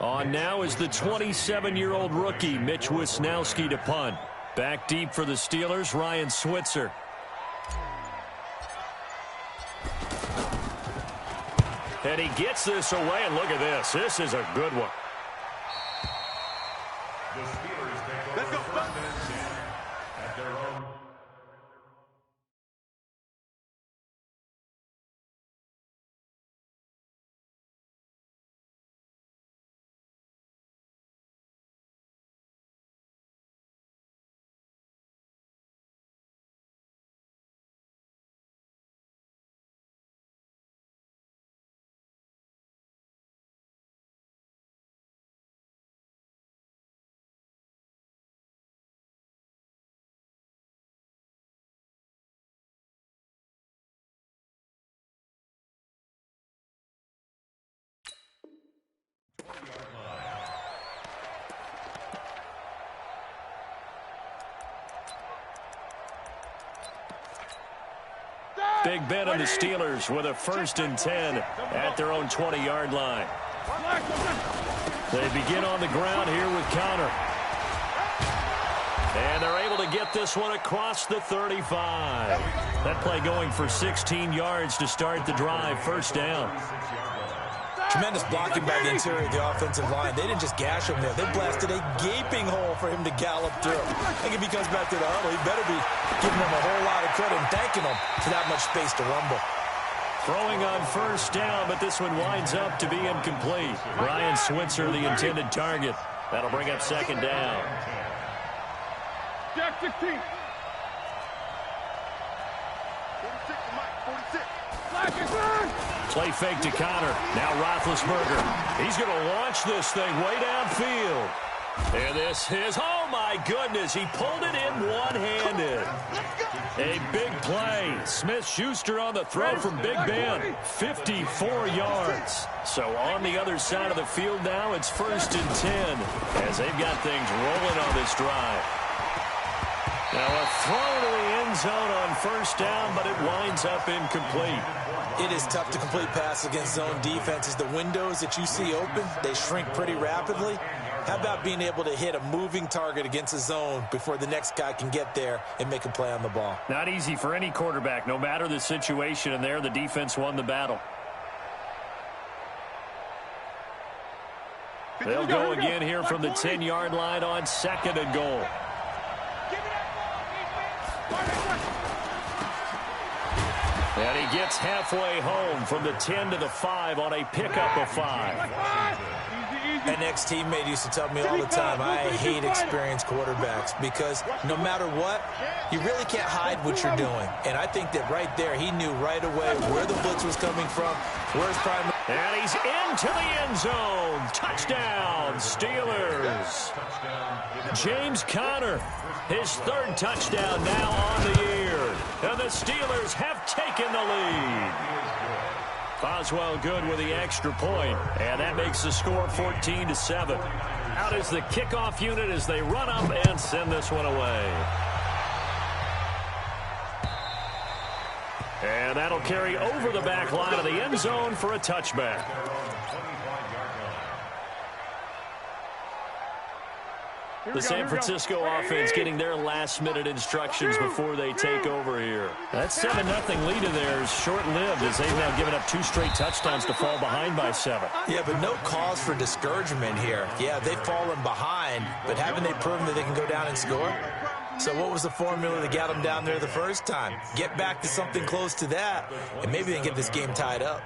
On now is the 27-year-old rookie, Mitch Wisnowski, to punt. Back deep for the Steelers, Ryan Switzer. And he gets this away, and look at this. This is a good one. The Steelers take over first and 10 at their own. Big Ben and the Steelers with a 1st and 10 at their own 20-yard line. They begin on the ground here with Connor. And they're able to get this one across the 35. That play going for 16 yards to start the drive. 1st down. Tremendous blocking by the interior of the offensive line. They didn't just gash him there. They blasted a gaping hole for him to gallop through. I think if he comes back to the huddle, he better be giving them a whole lot of credit and thanking them for that much space to rumble. Throwing on 1st down, but this one winds up to be incomplete. Ryan Switzer, the intended target. That'll bring up 2nd down. Jack 16. 46 to Mike, 46. Flash is on. Play fake to Connor. Now Roethlisberger. He's going to launch this thing way downfield. And this is, oh my goodness, he pulled it in one-handed. A big play. Smith-Schuster on the throw from Big Ben. 54 yards. So on the other side of the field now, it's 1st and 10 as they've got things rolling on this drive. Now a throw to the end zone on 1st down, but it winds up incomplete. It is tough to complete passes against zone defenses. The windows that you see open, they shrink pretty rapidly. How about being able to hit a moving target against a zone before the next guy can get there and make a play on the ball? Not easy for any quarterback, no matter the situation, and there the defense won the battle. They'll go again here from the 10-yard line on 2nd and goal. And he gets halfway home from the 10 to the 5 on a pickup of 5. An ex-teammate used to tell me all the time, I hate experienced quarterbacks because no matter what, you really can't hide what you're doing. And I think that right there, he knew right away where the blitz was coming from, where his primary... And he's into the end zone. Touchdown, Steelers. James Conner, his 3rd touchdown now on the year. And the Steelers have taken the lead. Boswell good with the extra point, and that makes the score 14-7. Out is the kickoff unit as they run up and send this one away. And that'll carry over the back line of the end zone for a touchback. The San Francisco offense getting their last-minute instructions before they take over here. That 7-0 lead of theirs short-lived as they've now given up 2 straight touchdowns to fall behind by 7. Yeah, but no cause for discouragement here. Yeah, they've fallen behind, but haven't they proven that they can go down and score? So what was the formula that got them down there the first time? Get back to something close to that, and maybe they can get this game tied up.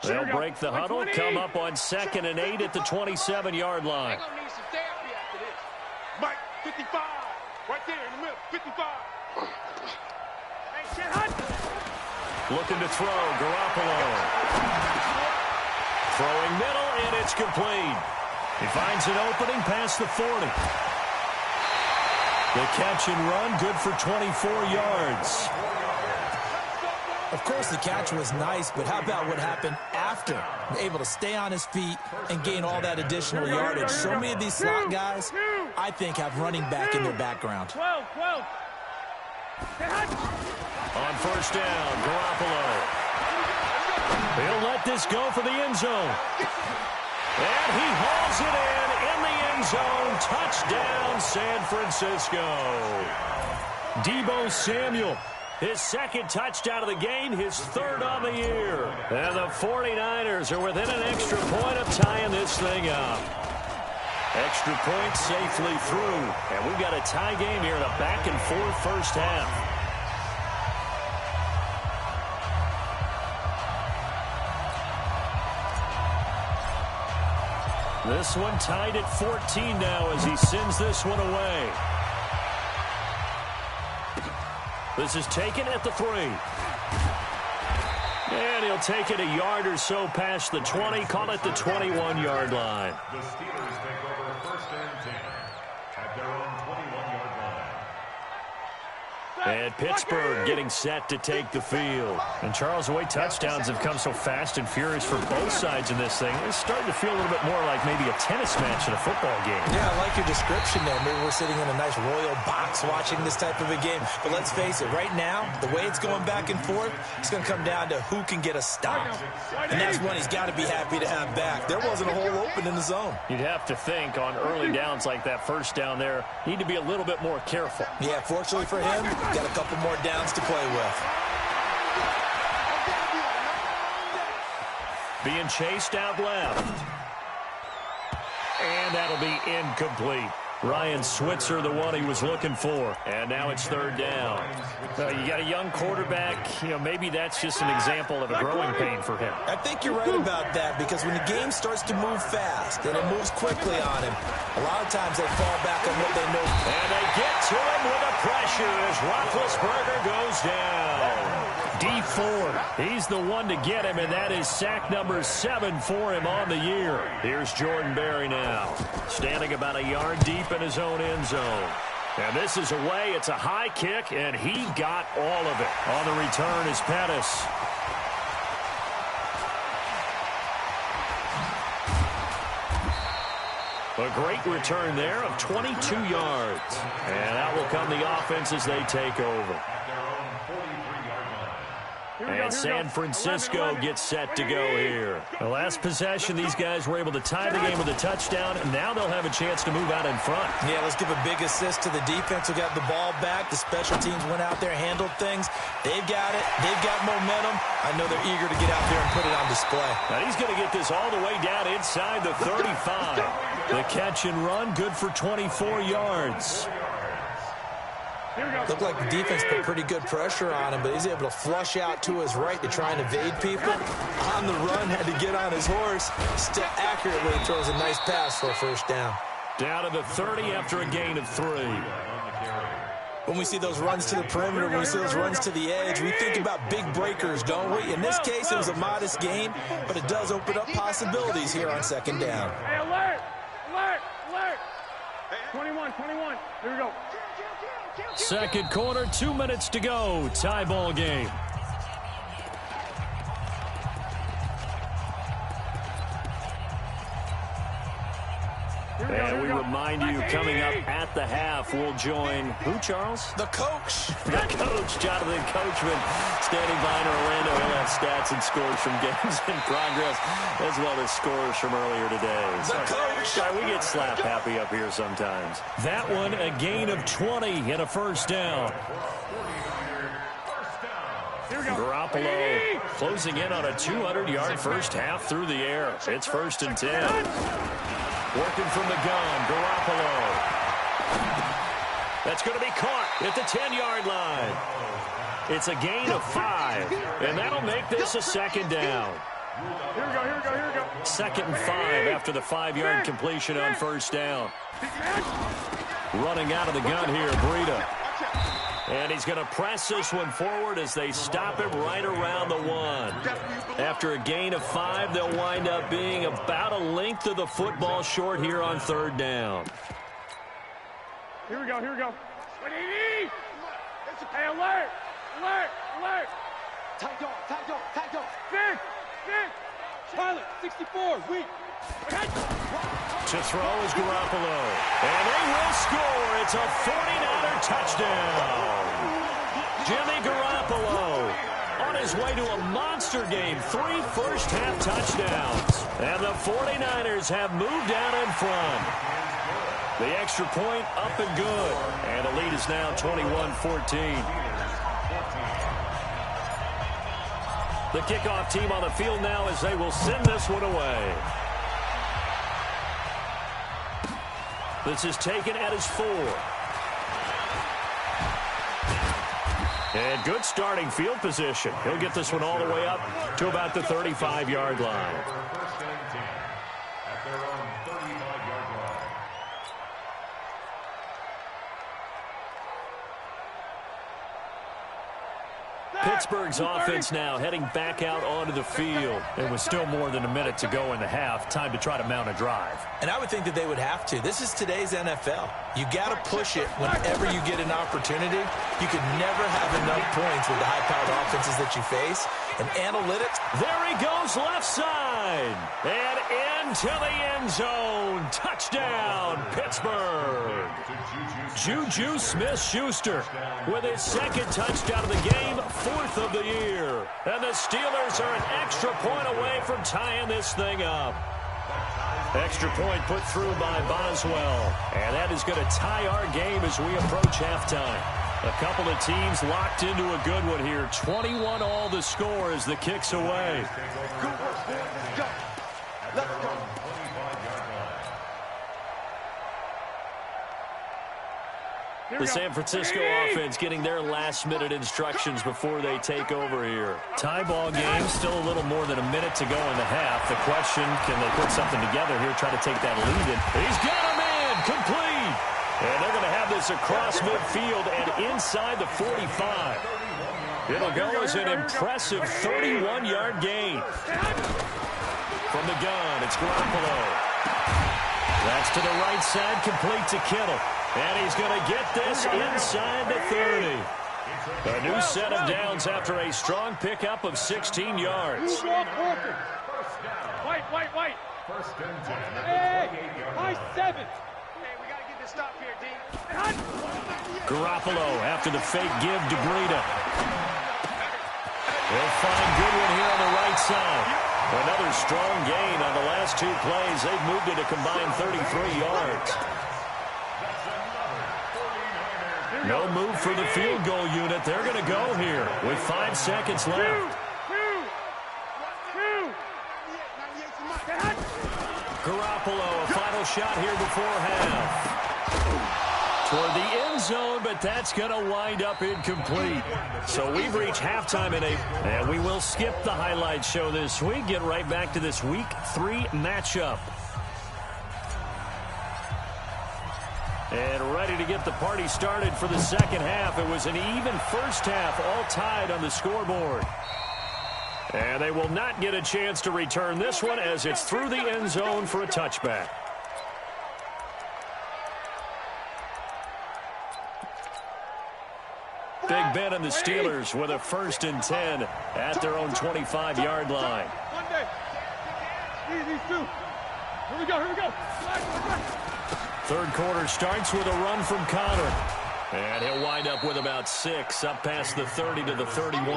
They'll break the huddle, come up on 2nd and 8 at the 27-yard line. Mike, 55. Right there in the middle, 55. Looking to throw, Garoppolo. Throwing middle, and it's complete. He finds an opening past the 40. The catch and run, good for 24 yards. Of course, the catch was nice, but how about what happened after? Able to stay on his feet and gain all that additional yardage. So many of these slot guys, I think, have running back in their background. 12. On first down, Garoppolo. He'll let this go for the end zone. And he hauls it in the end zone. Touchdown, San Francisco. Deebo Samuel, his second touchdown of the game, his third on the year. And the 49ers are within an extra point of tying this thing up. Extra point safely through. And we've got a tie game here in a back-and-forth first half. This one tied at 14 now as he sends this one away. This is taken at the 3. And he'll take it a yard or so past the 20, call it the 21-yard line. The Steelers take over first and 10 at their own 21-yard line. And Pittsburgh getting set to take the field. And Charles, the way touchdowns have come so fast and furious for both sides in this thing, it's starting to feel a little bit more like maybe a tennis match in a football game. Yeah, I like your description there. Maybe we're sitting in a nice royal box watching this type of a game. But let's face it, right now, the way it's going back and forth, it's going to come down to who can get a stop. And that's one he's got to be happy to have back. There wasn't a hole open in the zone. You'd have to think on early downs like that first down there, need to be a little bit more careful. Yeah, fortunately for him, got a couple more downs to play with. Being chased out left. And that'll be incomplete. Ryan Switzer, the one he was looking for. And now it's third down. You got a young quarterback. Maybe that's just an example of a growing pain for him. I think you're right about that, because when the game starts to move fast and it moves quickly on him, a lot of times they fall back on what they know. And they get to him with a pressure as Roethlisberger goes down. D4, he's the one to get him, and that is sack number 7 for him on the year. Here's Jordan Berry now, standing about a yard deep in his own end zone. And this is away. It's a high kick, and he got all of it. On the return is Pettis. A great return there of 22 yards. And out will come the offense as they take over. And San Francisco gets set to go here. The last possession, these guys were able to tie the game with a touchdown, and now they'll have a chance to move out in front. Yeah, let's give a big assist to the defense who got the ball back. The special teams went out there, handled things. They've got it. They've got momentum. I know they're eager to get out there and put it on display. Now he's going to get this all the way down inside the 35. The catch and run, good for 24 yards. Looked like the defense put pretty good pressure on him, but he's able to flush out to his right to try and evade people. On the run, had to get on his horse. Still accurately throws a nice pass for a first down. Down to the 30 after a gain of 3. When we see those runs to the perimeter, when we see those runs to the edge, we think about big breakers, don't we? In this case, it was a modest gain, but it does open up possibilities here on second down. Hey, alert! Alert! Alert! 21, here we go. Second quarter, 2 minutes to go. Tie ball game. And we remind you, coming up at the half, we'll join who, Charles? The coach. The coach, Jonathan Coachman, standing by in Orlando. He'll have stats and scores from games in progress, as well as scores from earlier today. The coach. Sorry, we get slap happy up here sometimes. That one, a gain of 20 and a first down. Garoppolo closing in on a 200-yard first half through the air. It's first and 10. Working from the gun, Garoppolo. That's going to be caught at the 10-yard line. It's a gain of 5, and that'll make this a second down. Here we go. Second and 5 after the 5-yard completion on first down. Running out of the gun here, Breida. And he's going to press this one forward as they stop him right around the 1. After a gain of 5, they'll wind up being about a length of the football short here on third down. Here we go. What do you need? Hey, alert! Tight dog. Big! Pilot, 64, weak. To throw is Garoppolo. And they will score. It's a 49er touchdown. Jimmy Garoppolo. On his way to a monster game, 3 first-half touchdowns. And the 49ers have moved out in front. The extra point up and good. And the lead is now 21-14. The kickoff team on the field now as they will send this one away. This is taken at his 4. And good starting field position. He'll get this one all the way up to about the 35-yard line. First and 10 at their own 35-yard line. Pittsburgh's offense now heading back out onto the field. It was still more than a minute to go in the half. Time to try to mount a drive. And I would think that they would have to. This is today's NFL. You got to push it whenever you get an opportunity. You could never have enough points with the high-powered offenses that you face. And analytics. There he goes left side. And into the end zone. Touchdown, Pittsburgh. Juju Smith-Schuster with his second touchdown of the game, 4th of the year. And the Steelers are an extra point away from tying this thing up. Extra point put through by Boswell. And that is going to tie our game as we approach halftime. A couple of teams locked into a good one here. 21 all the score as the kick's away. The San Francisco offense getting their last-minute instructions before they take over here. Tie ball game, still a little more than a minute to go in the half. The question, can they put something together here, try to take that lead in? He's got him in, complete. And they're going to have this across midfield and inside the 45. It'll go as an impressive 31-yard gain. From the gun, it's Garoppolo. That's to the right side, complete to Kittle. And he's going to get this inside the 30. A new set of downs after a strong pickup of 16 yards. White. First and 10. Hey, high 7. Hey, we got to get this stop here, D. Garoppolo after the fake give to Breida. They'll find Goodwin here on the right side. Another strong gain on the last 2 plays. They've moved it a combined 33 yards. No move for the field goal unit. They're going to go here with 5 seconds left. Garoppolo, a final shot here before half. Toward the end zone, but that's going to wind up incomplete. So we've reached halftime and we will skip the highlight show this week. Get right back to this Week 3 matchup. And ready to get the party started for the second half. It was an even first half, all tied on the scoreboard. And they will not get a chance to return this one as it's through the end zone for a touchback. Big Ben and the Steelers with a 1st and 10 at their own 25-yard line. These 2. Here we go. Third quarter starts with a run from Connor. And he'll wind up with about 6 up past the 30 to the 31.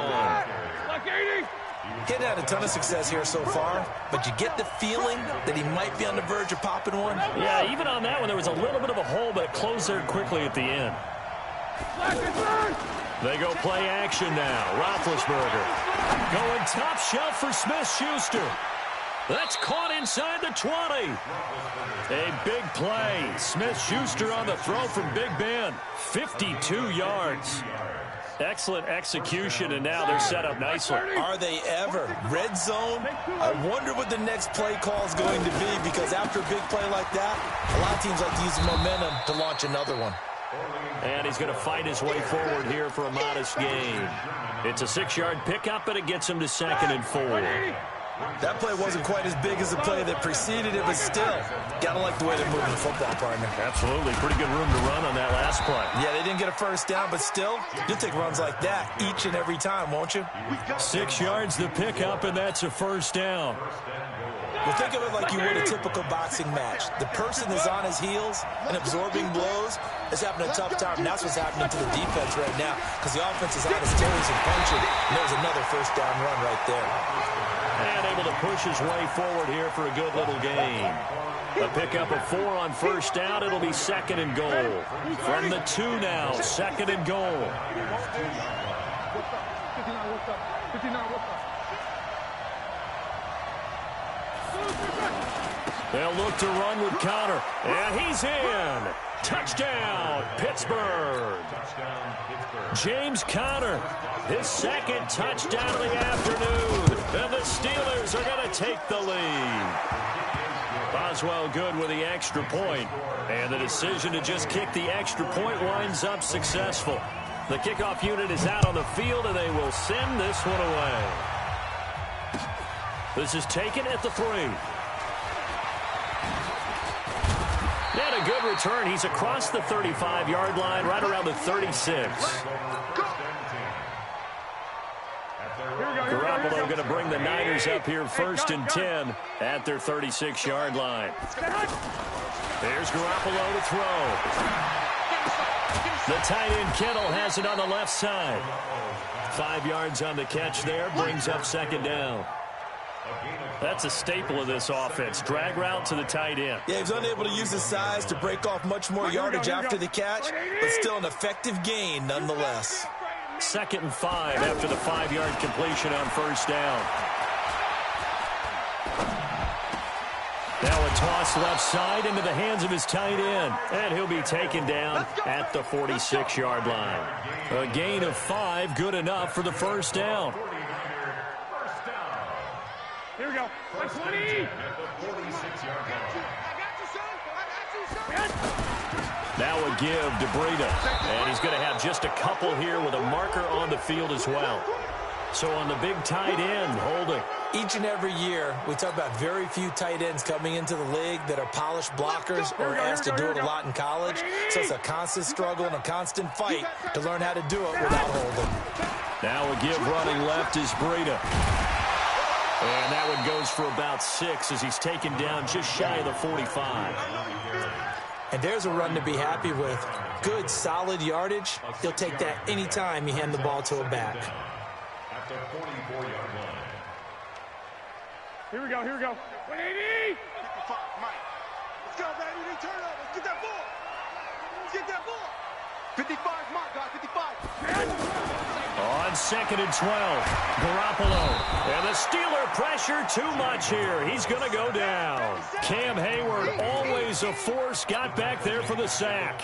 He's had a ton of success here so far, but you get the feeling that he might be on the verge of popping one. Yeah, even on that one, there was a little bit of a hole, but it closed there quickly at the end. They go play action now. Roethlisberger going top shelf for Smith-Schuster. That's caught inside the 20. A big play. Smith-Schuster on the throw from Big Ben. 52 yards. Excellent execution, and now they're set up nicely. Are they ever? Red zone? I wonder what the next play call is going to be, because after a big play like that, a lot of teams like to use the momentum to launch another one. And he's going to fight his way forward here for a modest gain. It's a 6-yard pickup, but it gets him to 2nd and 4. That play wasn't quite as big as the play that preceded it, but still, gotta like the way they're moving the football, partner. Absolutely. Pretty good room to run on that last play. Yeah, they didn't get a first down, but still, you'll take runs like that each and every time, won't you? 6 yards the pickup, and that's a first down. Well, think of it like you would a typical boxing match. The person is on his heels and absorbing blows is having a tough time. And that's what's happening to the defense right now because the offense is on his toes and punching. And there's another first down run right there. And able to push his way forward here for a good little gain. A pickup of 4 on first down. It'll be second and goal. From the 2 now, second and goal. They'll look to run with Connor. And he's in. Touchdown, Pittsburgh. James Conner, his second touchdown of the afternoon. And the Steelers are going to take the lead. Boswell good with the extra point. And the decision to just kick the extra point winds up successful. The kickoff unit is out on the field, and they will send this one away. This is taken at the 3. And a good return. He's across the 35-yard line, right around the 36. Garoppolo going to bring the Niners up here first and 10 at their 36-yard line. There's Garoppolo to throw. The tight end Kittle has it on the left side. 5 yards on the catch there, brings up second down. That's a staple of this offense. Drag route to the tight end. Yeah, he was unable to use his size to break off much more yardage after the catch, but still an effective gain nonetheless. Second and 5 after the 5-yard completion on first down. Now a toss left side into the hands of his tight end. And he'll be taken down at the 46-yard line. A gain of 5, good enough for the first down. Here we go. 20. Now a give to Breida. And he's going to have just a couple here with a marker on the field as well. So on the big tight end, holding. Each and every year, we talk about very few tight ends coming into the league that are polished blockers or asked to do it a lot in college. So it's a constant struggle and a constant fight to learn how to do it without holding. Now a give running left is Breida. And that one goes for about 6 as he's taken down just shy of the 45. And there's a run to be happy with. Good, solid yardage. He'll take that any time you hand the ball to a back. At the 44-yard line. Here we go. 180. Let's go, baby. They turn up. Let's get that ball. Let's get that ball. 55, Mark, guys. 55. On second and 12, Garoppolo. And the Steeler pressure too much here. He's going to go down. Cam Hayward, always a force, got back there for the sack.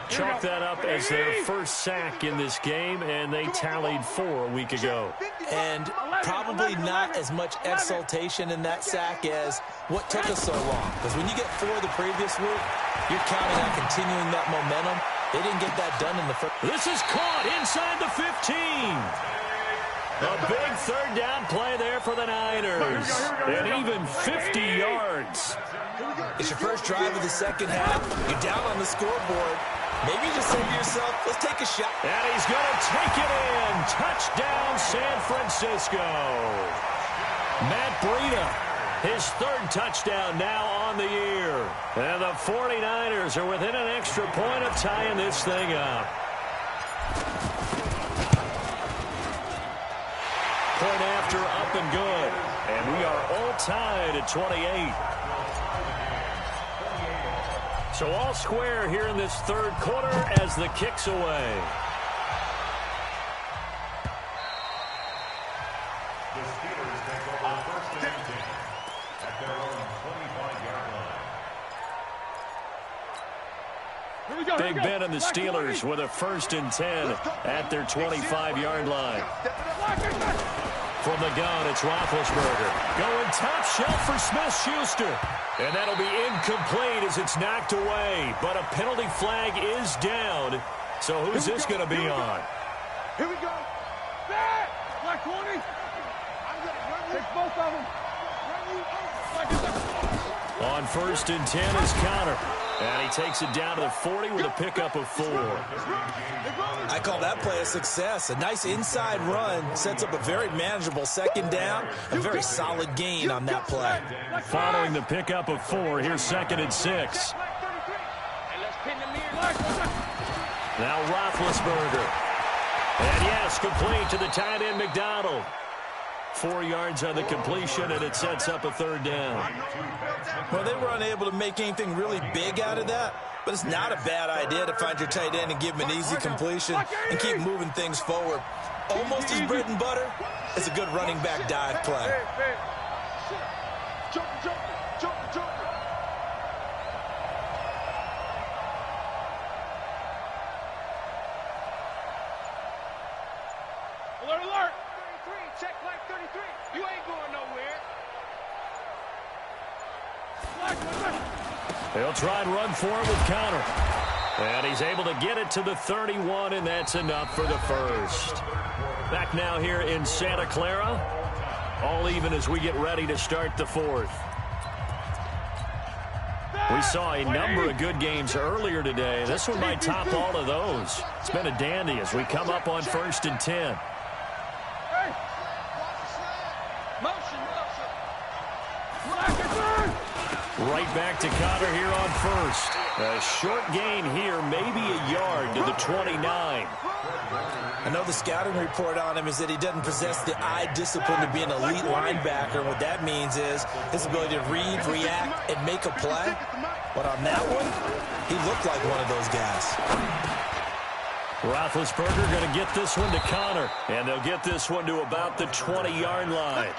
Chalk that up as their first sack in this game, and they tallied 4 a week ago. And probably not as much exultation in that sack as what took us so long. Because when you get 4 the previous week, you're counting on continuing that momentum. They didn't get that done in the first. This is caught inside the 15. A big third down play there for the Niners. And even 50 yards. It's your first drive of the second half. You're down on the scoreboard. Maybe you just say to yourself, let's take a shot. And he's going to take it in. Touchdown, San Francisco. Matt Breida, his 3rd touchdown now on the year. And the 49ers are within an extra point of tying this thing up. Point after up and good. And we are all tied at 28. So all square here in this 3rd quarter as the kick's away. The Steelers take over first and 10 at their own 25-yard line. Big Ben and the Steelers with a first and 10 at their 25-yard line. From the gun, it's Roethlisberger. Going top shelf for Smith-Schuster. And that'll be incomplete as it's knocked away. But a penalty flag is down. So who's this going to be on? Here we go. Black 20. Take both On 1st and 10 is counter. And he takes it down to the 40 with a pickup of 4. I call that play a success. A nice inside run sets up a very manageable 2nd down. A very solid gain on that play. Following the pickup of 4, here's 2nd and 6. Now Roethlisberger. And yes, complete to the tight end McDonald. 4 yards on the completion, and it sets up a 3rd down. Well, they were unable to make anything really big out of that, but it's not a bad idea to find your tight end and give him an easy completion and keep moving things forward. Almost as bread and butter as a good running back dive play. Alert, alert! 33, check flag 33. You ain't going nowhere. He'll try and run for it with counter. And he's able to get it to the 31, and that's enough for the 1st. Back now here in Santa Clara. All even as we get ready to start the 4th. We saw a number of good games earlier today. This one might top all of those. It's been a dandy as we come up on 1st and 10. Right back to Conner here on 1st. A short gain here, maybe a yard to the 29. I know the scouting report on him is that he doesn't possess the eye discipline to be an elite linebacker. And what that means is his ability to read, react, and make a play. But on that one, he looked like one of those guys. Roethlisberger going to get this one to Conner. And they'll get this one to about the 20-yard line.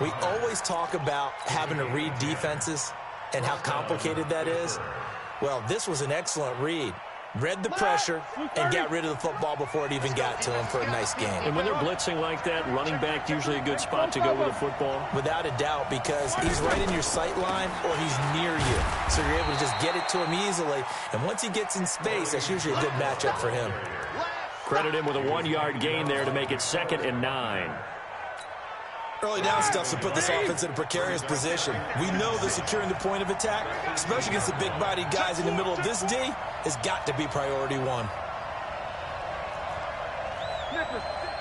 We always talk about having to read defenses and how complicated that is. Well, this was an excellent read. Read the pressure and got rid of the football before it even got to him for a nice game. And when they're blitzing like that, running back usually a good spot to go with the football? Without a doubt, because he's right in your sight line or he's near you. So you're able to just get it to him easily. And once he gets in space, that's usually a good matchup for him. Credit him with a 1-yard gain there to make it 2nd and 9. Early down stuff to put this offense in a precarious position. We know that securing the point of attack, especially against the big-bodied guys in the middle of this D, has got to be priority 1.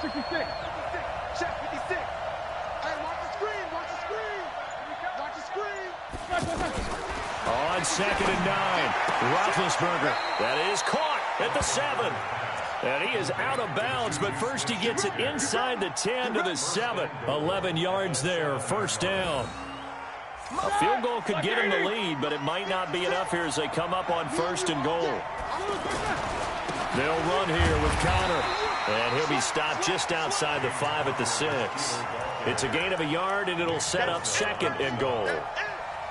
66. Check 56. Hey, watch the screen. Watch the screen. Watch the screen. On 2nd and 9, Roethlisberger. That is caught at the 7. And he is out of bounds, but first he gets it inside the 10 to the 7. 11 yards there, 1st down. A field goal could get him the lead, but it might not be enough here as they come up on 1st and goal. They'll run here with Conner. And he'll be stopped just outside the 5 at the 6. It's a gain of a yard, and it'll set up 2nd and goal.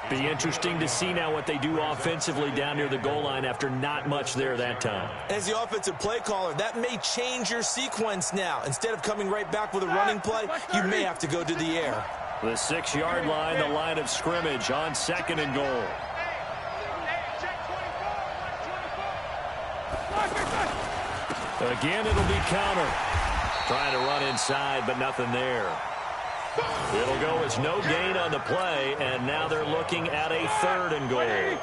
Be interesting to see now what they do offensively down near the goal line after not much there that time. As the offensive play caller, that may change your sequence now. Instead of coming right back with a running play, you may have to go to the air. The 6-yard line, the line of scrimmage on 2nd and goal. Again, it'll be counter. Trying to run inside, but nothing there. It'll go as no gain on the play, and now they're looking at a 3rd and goal.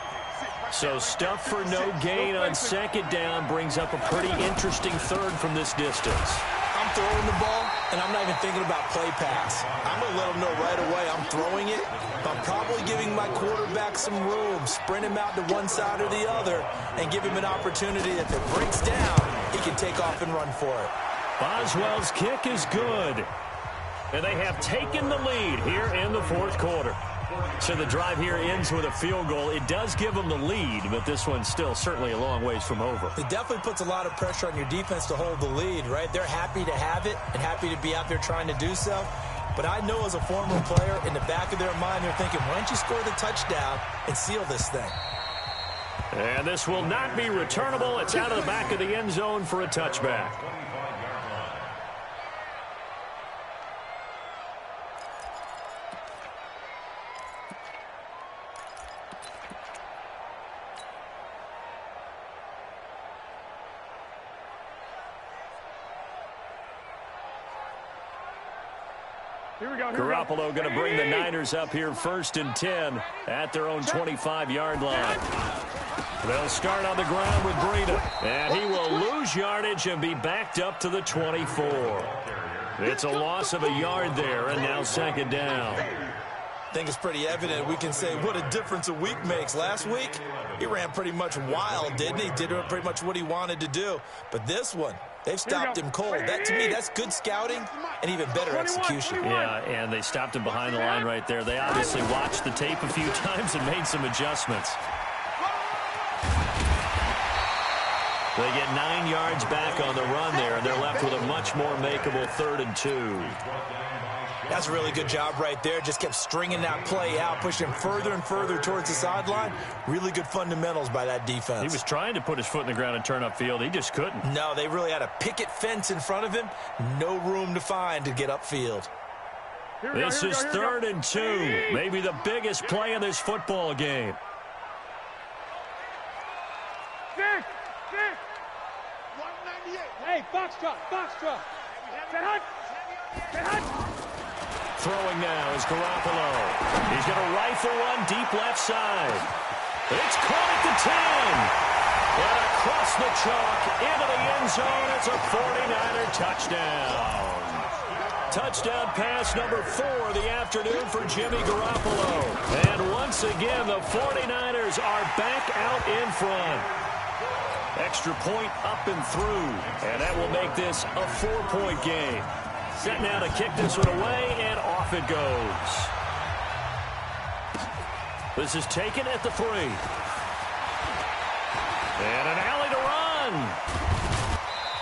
So stuff for no gain on 2nd down brings up a pretty interesting 3rd from this distance. I'm throwing the ball, and I'm not even thinking about play pass. I'm going to let them know right away I'm throwing it. But I'm probably giving my quarterback some room, sprint him out to one side or the other, and give him an opportunity that if it breaks down, he can take off and run for it. Boswell's kick is good. And they have taken the lead here in the 4th quarter. So the drive here ends with a field goal. It does give them the lead, but this one's still certainly a long ways from over. It definitely puts a lot of pressure on your defense to hold the lead, right? They're happy to have it and happy to be out there trying to do so. But I know as a former player, in the back of their mind, they're thinking, why don't you score the touchdown and seal this thing? And this will not be returnable. It's out of the back of the end zone for a touchback. Garoppolo going to bring the Niners up here 1st and 10 at their own 25-yard line. They'll start on the ground with Breida, and he will lose yardage and be backed up to the 24. It's a loss of a yard there, and now 2nd down. I think it's pretty evident. We can say what a difference a week makes. Last week, he ran pretty much wild, didn't he? Did pretty much what he wanted to do. But this one, they've stopped him cold. That, to me, that's good scouting and even better execution. Yeah, and they stopped him behind the line right there. They obviously watched the tape a few times and made some adjustments. They get 9 yards back on the run there, and they're left with a much more makeable 3rd and 2. That's a really good job right there. Just kept stringing that play out, pushing further and further towards the sideline. Really good fundamentals by that defense. He was trying to put his foot in the ground and turn upfield. He just couldn't. No, they really had a picket fence in front of him. No room to find to get upfield. This is 3rd and 2. Maybe the biggest play in this football game. Hey, box truck. Set hunt. Throwing now is Garoppolo. He's going to rifle one deep left side. It's caught at the 10. And across the chalk into the end zone. It's a 49er touchdown. Touchdown pass number 4 of the afternoon for Jimmy Garoppolo. And once again, the 49ers are back out in front. Extra point up and through. And that will make this a 4-point game. Set now to kick this one away, and off it goes. This is taken at the 3. And an alley to run.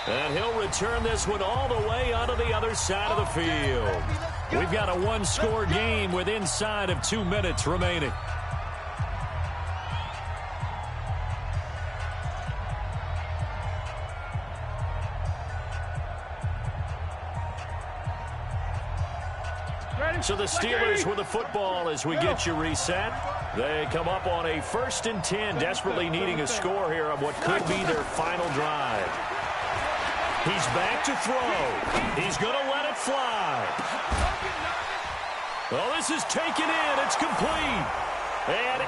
And he'll return this one all the way onto the other side of the field. We've got a 1-score game with inside of 2 minutes remaining. So the Steelers with the football as we get you reset. They come up on a 1st and 10, desperately needing a score here on what could be their final drive. He's back to throw. He's going to let it fly. Well, this is taken in. It's complete. And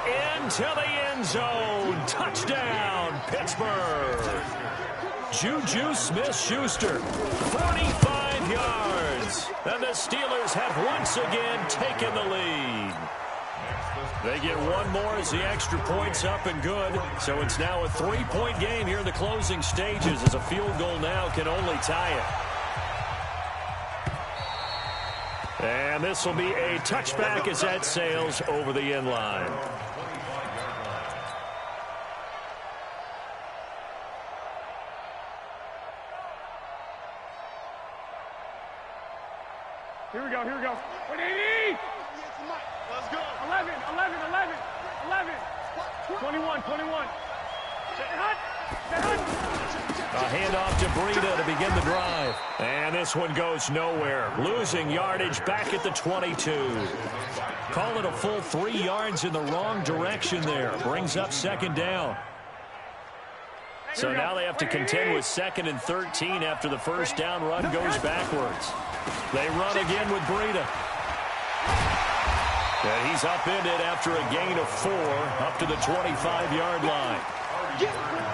into the end zone. Touchdown, Pittsburgh. Juju Smith-Schuster, 45 yards. And the Steelers have once again taken the lead. They get one more as the extra point's up and good. So it's now a 3-point game here in the closing stages as a field goal now can only tie it. And this will be a touchback as that sails over the end line. Here we go. 180! Let's go. 11. 21. A handoff to Breida to begin the drive. And this one goes nowhere. Losing yardage back at the 22. Call it a full 3 yards in the wrong direction there. Brings up 2nd down. So now they have to contend with 2nd and 13 after the first down run goes backwards. They run again with Breida. And he's upended after a gain of 4 up to the 25-yard line.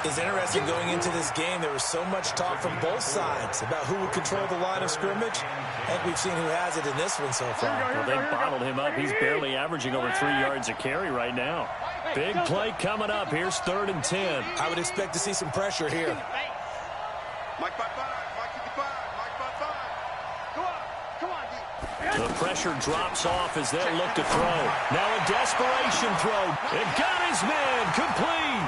It's interesting going into this game. There was so much talk from both sides about who would control the line of scrimmage. I think we've seen who has it in this one so far. Well, they bottled him up. He's barely averaging over 3 yards a carry right now. Big play coming up. Here's 3rd and 10. I would expect to see some pressure here. Mike 5-5. Mike 55. Mike 5-5. Come on, D. The pressure drops off as they look to throw. Now a desperation throw. It got his man complete.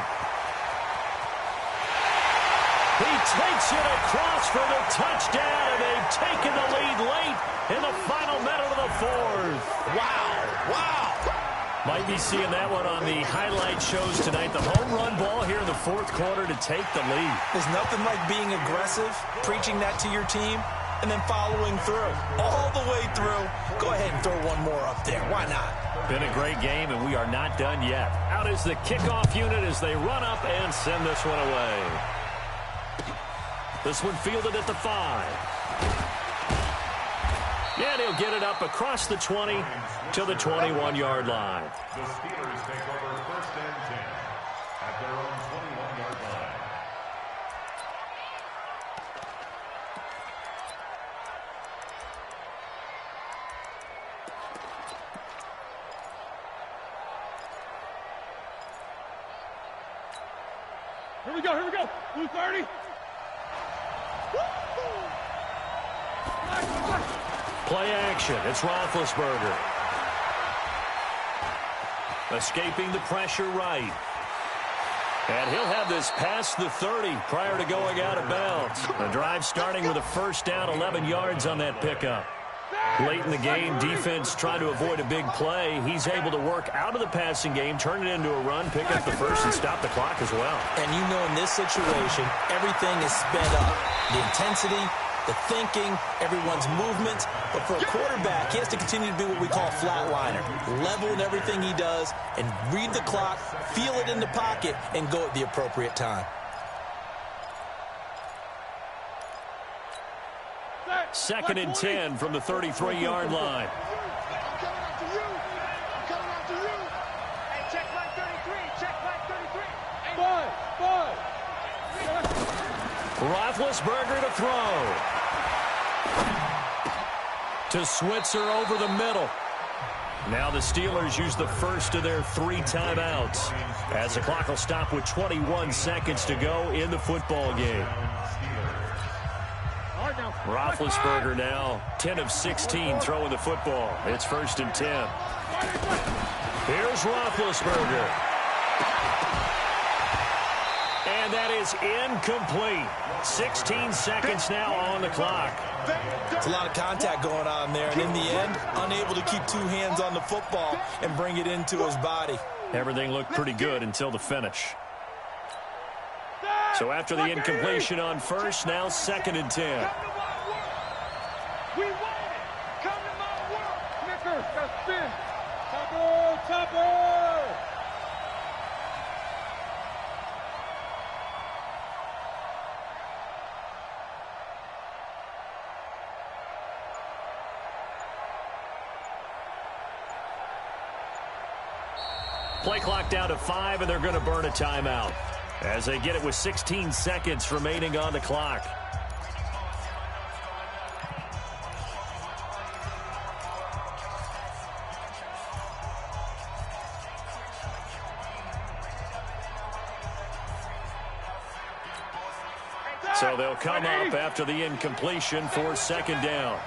He takes it across for the touchdown, and they've taken the lead late in the final minute of the 4th. Wow. Might be seeing that one on the highlight shows tonight. The home run ball here in the 4th quarter to take the lead. There's nothing like being aggressive, preaching that to your team, and then following through. All the way through. Go ahead and throw one more up there. Why not? Been a great game, and we are not done yet. Out is the kickoff unit as they run up and send this one away. This one fielded at the 5. And he'll get it up across the 20 to the 21-yard line. The Steelers take over 1st and 10 at their own 21-yard line. Here we go, here we go. Blue 30. Play action. It's Roethlisberger. Escaping the pressure right. And he'll have this past the 30 prior to going out of bounds. The drive starting with a first down, 11 yards on that pickup. Late in the game, defense trying to avoid a big play. He's able to work out of the passing game, turn it into a run, pick up the first, and stop the clock as well. And you know in this situation, everything is sped up. The intensity, the thinking, everyone's movement. But for a quarterback, he has to continue to be what we call a flatliner. Level in everything he does and read the clock, feel it in the pocket, and go at the appropriate time. Second and 10 from the 33-yard line. I'm coming after you. I'm coming after you. Hey, check line 33. Check line 5. Roethlisberger to throw. To Switzer over the middle. Now the Steelers use the first of their 3 timeouts, as the clock will stop with 21 seconds to go in the football game. Roethlisberger now 10 of 16 throwing the football. It's 1st and 10. Here's Roethlisberger. And that is incomplete. 16 seconds now on the clock. It's a lot of contact going on there, and in the end, unable to keep 2 hands on the football and bring it into his body. Everything looked pretty good until the finish. So after the incompletion on first, now 2nd and 10. We want it. Come to my world. Snicker, got spin. Topper, topper. Play clock down to 5, and they're going to burn a timeout as they get it with 16 seconds remaining on the clock. So they'll come up after the incompletion for 2nd down.